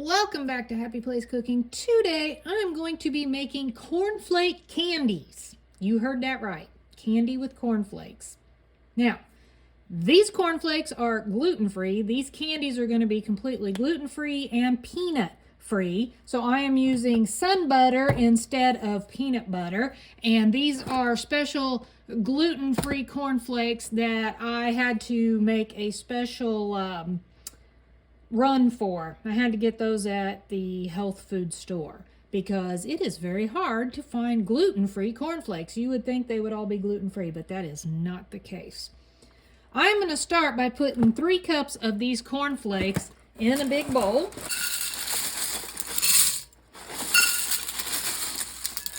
Welcome back to Happy Place Cooking. Today I'm going to be making cornflake candies. You heard that right. Candy with cornflakes. Now, these cornflakes are gluten-free. These candies are going to be completely gluten-free and peanut-free. So I am using sun butter instead of peanut butter. And these are special gluten-free cornflakes that I had to make a special run for. I had to get those at the health food store because it is very hard to find gluten-free cornflakes. You would think they would all be gluten-free, but that is not the case. I'm going to start by putting 3 cups of these cornflakes in a big bowl.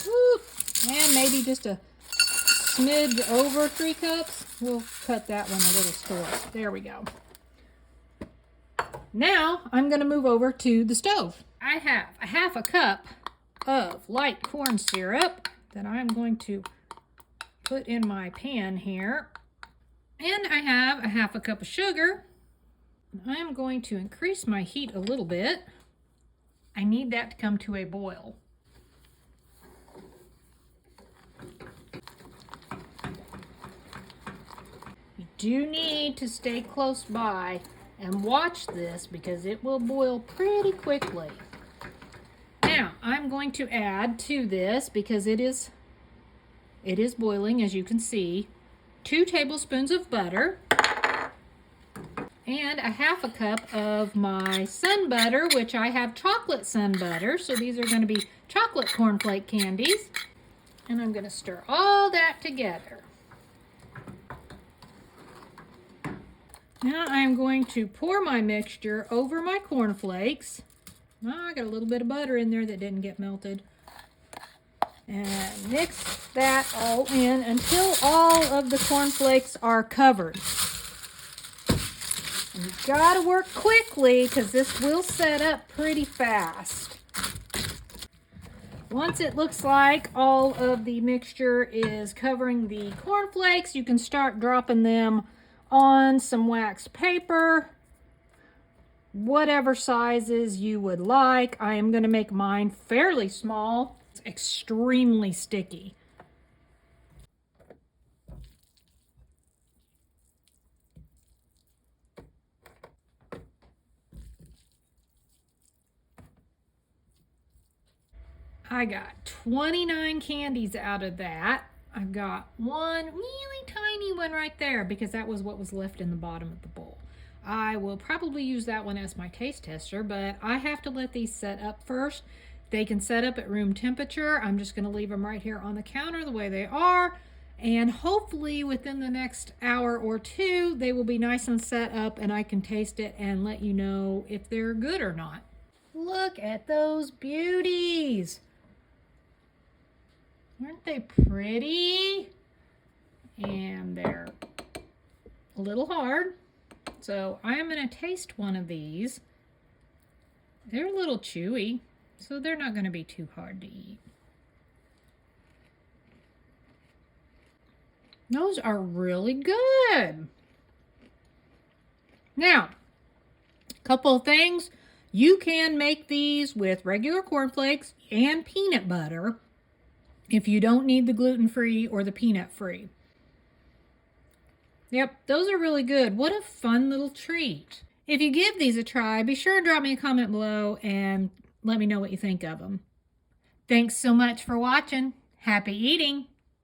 Whoop. And maybe just a smidge over 3 cups. We'll cut that one a little short. There we go. Now I'm going to move over to the stove. I have a half a cup of light corn syrup that I'm going to put in my pan here. And I have a half a cup of sugar. I'm going to increase my heat a little bit. I need that to come to a boil. You do need to stay close by and watch this because it will boil pretty quickly. Now, I'm going to add to this, because it is boiling, as you can see, 2 tablespoons of butter and a half a cup of my sun butter, which I have chocolate sun butter. So these are going to be chocolate cornflake candies. And I'm going to stir all that together. Now I'm going to pour my mixture over my cornflakes. Oh, I got a little bit of butter in there that didn't get melted. And mix that all in until all of the cornflakes are covered. And you've got to work quickly because this will set up pretty fast. Once it looks like all of the mixture is covering the cornflakes, you can start dropping them on some waxed paper, whatever sizes you would like. I am going to make mine fairly small. It's extremely sticky. I got 29 candies out of that. I've got one really tiny one right there because that was what was left in the bottom of the bowl. I will probably use that one as my taste tester, but I have to let these set up first. They can set up at room temperature. I'm just going to leave them right here on the counter the way they are. And hopefully within the next hour or 2, they will be nice and set up and I can taste it and let you know if they're good or not. Look at those beauties. Aren't they pretty? And they're a little hard. So I'm going to taste one of these. They're a little chewy, so they're not going to be too hard to eat. Those are really good. Now, a couple of things. You can make these with regular cornflakes and peanut butter if you don't need the gluten-free or the peanut-free. Yep, those are really good. What a fun little treat. If you give these a try, be sure to drop me a comment below and let me know what you think of them. Thanks so much for watching. Happy eating!